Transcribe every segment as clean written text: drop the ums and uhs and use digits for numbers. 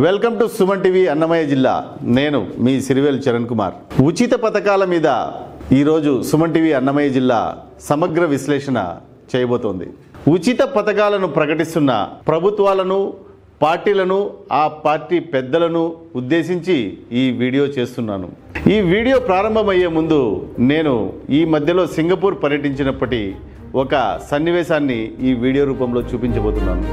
Welcome to Suman TV Annamayya జిల్లా. నేను మీ సిరివేల్ చరణ్ కుమార్. ఉచిత పథకాల మీద ఈరోజు సుమన్ టీవీ అన్నమయ్య జిల్లా సమగ్ర విశ్లేషణ చేయబోతోంది. ఉచిత పథకాలను ప్రకటిస్తున్న ప్రభుత్వాలను, పార్టీలను, ఆ పార్టీ పెద్దలను ఉద్దేశించి ఈ వీడియో చేస్తున్నాను. ఈ వీడియో ప్రారంభమయ్యే ముందు నేను ఈ మధ్యలో సింగపూర్ పర్యటించినప్పటి ఒక సన్నివేశాన్ని ఈ వీడియో రూపంలో చూపించబోతున్నాను.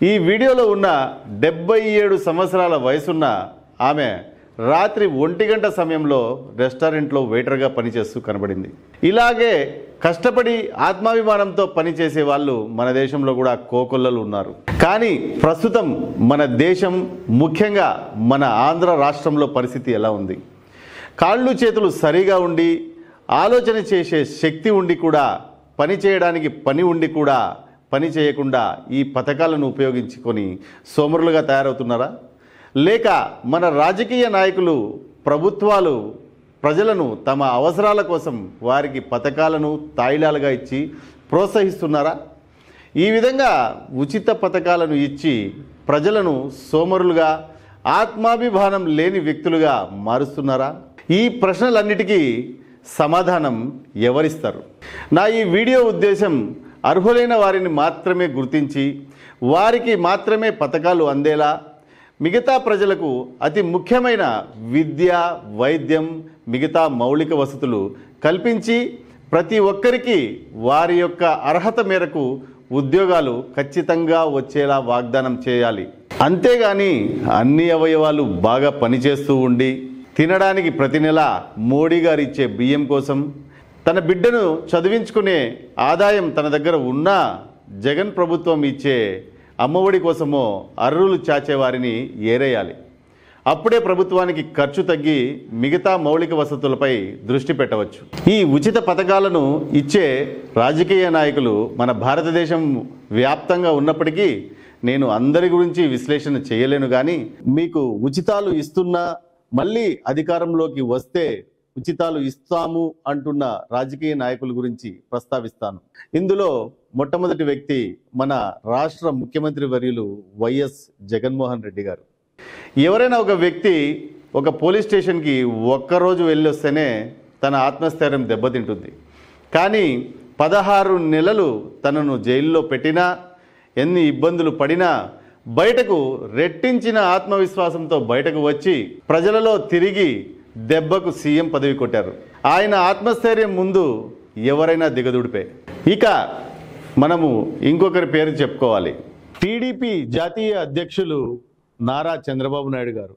ఈ వీడియోలో ఉన్న 77 సంవత్సరాల వయసున్న ఆమె రాత్రి 1 గంట సమయంలో రెస్టారెంట్లో వెయిటర్గా పనిచేస్తూ కనబడింది. ఇలాగే కష్టపడి ఆత్మాభిమానంతో పనిచేసే వాళ్ళు మన దేశంలో కూడా కోకొల్లలు ఉన్నారు. కానీ ప్రస్తుతం మన దేశం, ముఖ్యంగా మన ఆంధ్ర రాష్ట్రంలో పరిస్థితి ఎలా ఉంది? కాళ్ళు చేతులు సరిగా ఉండి, ఆలోచన చేసే శక్తి ఉండి కూడా, పని చేయడానికి పని ఉండి కూడా పని చేయకుండా ఈ పథకాలను ఉపయోగించుకొని సోమరులుగా తయారవుతున్నారా? లేక మన రాజకీయ నాయకులు, ప్రభుత్వాలు ప్రజలను తమ అవసరాల కోసం వారికి పథకాలను తాయిలాలుగా ఇచ్చి ప్రోత్సహిస్తున్నారా? ఈ విధంగా ఉచిత పథకాలను ఇచ్చి ప్రజలను సోమరులుగా, ఆత్మాభిమానం లేని వ్యక్తులుగా మారుస్తున్నారా? ఈ ప్రశ్నలన్నిటికీ సమాధానం ఎవరిస్తారు? నా ఈ వీడియో ఉద్దేశం అర్హులైన వారిని మాత్రమే గుర్తించి వారికి మాత్రమే పథకాలు అందేలా, మిగతా ప్రజలకు అతి ముఖ్యమైన విద్య, వైద్యం, మిగతా మౌలిక వసతులు కల్పించి ప్రతి ఒక్కరికి వారి యొక్క అర్హత మేరకు ఉద్యోగాలు ఖచ్చితంగా వచ్చేలా వాగ్దానం చేయాలి. అంతేగాని అన్ని అవయవాలు బాగా పనిచేస్తూ ఉండి తినడానికి ప్రతి నెల మోడీ గారు ఇచ్చే బియ్యం కోసం, తన బిడ్డను చదివించుకునే ఆదాయం తన దగ్గర ఉన్నా జగన్ ప్రభుత్వం ఇచ్చే అమ్మఒడి కోసమో అర్రులు చాచేవారిని ఏరేయాలి. అప్పుడే ప్రభుత్వానికి ఖర్చు తగ్గి మిగతా మౌలిక వసతులపై దృష్టి పెట్టవచ్చు. ఈ ఉచిత పథకాలను ఇచ్చే రాజకీయ నాయకులు మన భారతదేశం వ్యాప్తంగా ఉన్నప్పటికీ నేను అందరి గురించి విశ్లేషణ చేయలేను. కానీ మీకు ఉచితాలు ఇస్తున్నా మళ్ళీ అధికారంలోకి వస్తే ఉచితాలు ఇస్తాము అంటున్న రాజకీయ నాయకుల గురించి ప్రస్తావిస్తాను. ఇందులో మొట్టమొదటి వ్యక్తి మన రాష్ట్ర ముఖ్యమంత్రి వర్యులు వైఎస్ జగన్మోహన్ రెడ్డి గారు. ఎవరైనా ఒక వ్యక్తి ఒక పోలీస్ స్టేషన్కి ఒక్కరోజు వెళ్ళొస్తేనే తన ఆత్మస్థైర్యం దెబ్బతింటుంది. కానీ 16 నెలలు తనను జైల్లో పెట్టినా, ఎన్ని ఇబ్బందులు పడినా బయటకు రెట్టించిన ఆత్మవిశ్వాసంతో బయటకు వచ్చి ప్రజలలో తిరిగి దెబ్బకు సీఎం పదవి కొట్టారు. ఆయన ఆత్మస్థైర్యం ముందు ఎవరైనా దిగదుడిపే. ఇక మనము ఇంకొకరి పేరు చెప్పుకోవాలి. టీడీపీ జాతీయ అధ్యక్షులు నారా చంద్రబాబు నాయుడు గారు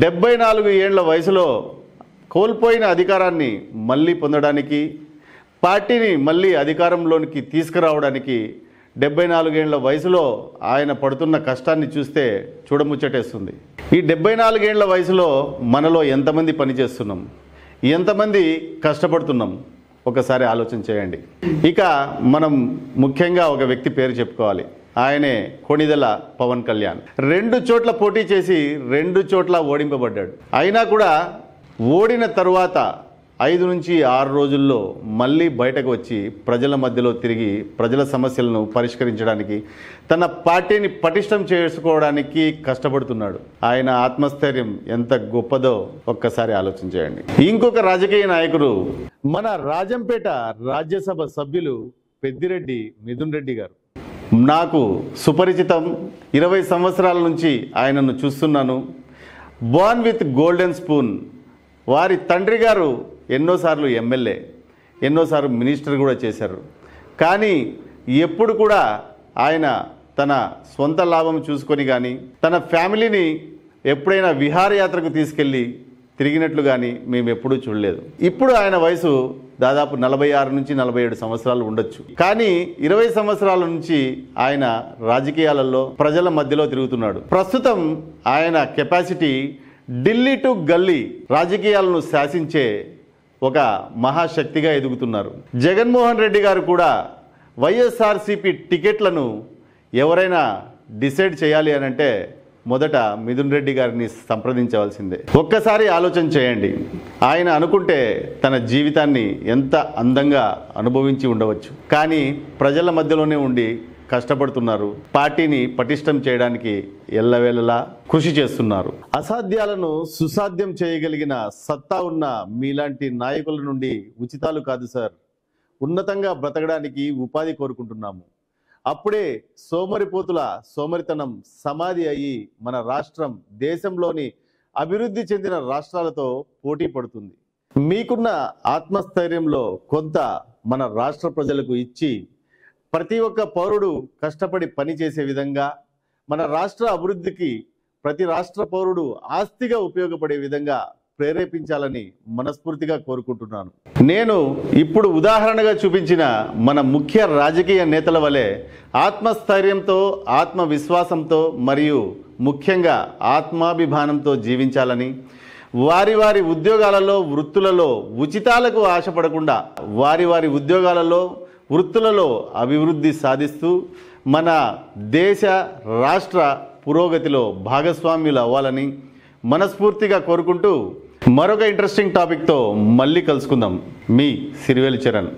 74 ఏళ్ల వయసులో కోల్పోయిన అధికారాన్ని మళ్ళీ పొందడానికి, పార్టీని మళ్ళీ అధికారంలోనికి తీసుకురావడానికి 74 ఏళ్ల వయసులో ఆయన పడుతున్న కష్టాన్ని చూస్తే చూడముచ్చటేస్తుంది. ఈ 74 ఏళ్ల వయసులో మనలో ఎంతమంది పనిచేస్తున్నాం, ఎంతమంది కష్టపడుతున్నాం ఒకసారి ఆలోచన చేయండి. ఇక మనం ముఖ్యంగా ఒక వ్యక్తి పేరు చెప్పుకోవాలి. ఆయనే కొణిదెల పవన్ కళ్యాణ్. 2 చోట్ల పోటీ చేసి 2 చోట్ల ఓడింపబడ్డాడు. అయినా కూడా ఓడిన తరువాత 5 నుంచి 6 రోజుల్లో మళ్ళీ బయటకు వచ్చి ప్రజల మధ్యలో తిరిగి ప్రజల సమస్యలను పరిష్కరించడానికి, తన పార్టీని పటిష్టం చేసుకోవడానికి కష్టపడుతున్నాడు. ఆయన ఆత్మస్థైర్యం ఎంత గొప్పదో ఒక్కసారి ఆలోచన చేయండి. ఇంకొక రాజకీయ నాయకుడు మన రాజంపేట రాజ్యసభ సభ్యులు పెద్దిరెడ్డి మిథున్ రెడ్డి గారు. నాకు సుపరిచితం. 20 సంవత్సరాల నుంచి ఆయనను చూస్తున్నాను. Born with golden spoon. వారి తండ్రి గారు ఎన్నోసార్లు ఎమ్మెల్యే, ఎన్నోసార్లు మినిస్టర్ కూడా చేశారు. కానీ ఎప్పుడు కూడా ఆయన తన సొంత లాభం చూసుకొని కానీ, తన ఫ్యామిలీని ఎప్పుడైనా విహారయాత్రకు తీసుకెళ్ళి తిరిగినట్లు కానీ మేము ఎప్పుడూ చూడలేదు. ఇప్పుడు ఆయన వయసు దాదాపు 46 నుంచి 47 సంవత్సరాలు ఉండొచ్చు. కానీ 20 సంవత్సరాల నుంచి ఆయన రాజకీయాలలో ప్రజల మధ్యలో తిరుగుతున్నాడు. ప్రస్తుతం ఆయన కెపాసిటీ ఢిల్లీ టు గల్లీ రాజకీయాలను శాసించే ఒక మహాశక్తిగా ఎదుగుతున్నారు. జగన్మోహన్ రెడ్డి గారు కూడా వైఎస్ఆర్సీపీ టికెట్లను ఎవరైనా డిసైడ్ చేయాలి అని అంటే మొదట మిథున్ రెడ్డి గారిని సంప్రదించవలసిందే. ఒక్కసారి ఆలోచన చేయండి. ఆయన అనుకుంటే తన జీవితాన్ని ఎంత అందంగా అనుభవించి ఉండవచ్చు. కానీ ప్రజల మధ్యలోనే ఉండి కష్టపడుతున్నారు. పార్టీని పటిష్టం చేయడానికి ఎల్లవేళలా కృషి చేస్తున్నారు. అసాధ్యాలను సుసాధ్యం చేయగలిగిన సత్తా ఉన్న మీలాంటి నాయకుల నుండి ఉచితాలు కాదు సార్, ఉన్నతంగా బ్రతకడానికి ఉపాధి కోరుకుంటున్నాము. అప్పుడే సోమరిపోతుల సోమరితనం సమాధి అయ్యి మన రాష్ట్రం దేశంలోని అభివృద్ధి చెందిన రాష్ట్రాలతో పోటీ పడుతుంది. మీకున్న ఆత్మస్థైర్యంలో కొంత మన రాష్ట్ర ప్రజలకు ఇచ్చి ప్రతి ఒక్క పౌరుడు కష్టపడి పనిచేసే విధంగా, మన రాష్ట్ర అభివృద్ధికి ప్రతి రాష్ట్ర పౌరుడు ఆస్తిగా ఉపయోగపడే విధంగా ప్రేరేపించాలని మనస్ఫూర్తిగా కోరుకుంటున్నాను. నేను ఇప్పుడు ఉదాహరణగా చూపించిన మన ముఖ్య రాజకీయ నేతల వలె ఆత్మస్థైర్యంతో, ఆత్మవిశ్వాసంతో మరియు ముఖ్యంగా ఆత్మాభిమానంతో జీవించాలని, వారి వారి ఉద్యోగాలలో వృత్తులలో ఉచితాలకు ఆశపడకుండా వారి వారి ఉద్యోగాలలో వృత్తులలో అభివృద్ధి సాధిస్తూ మన దేశ రాష్ట్ర పురోగతిలో భాగస్వామ్యులు అవ్వాలని మనస్ఫూర్తిగా కోరుకుంటూ మరొక ఇంట్రెస్టింగ్ టాపిక్తో మళ్ళీ కలుసుకుందాం. మీ సిరివేలు చరణ్.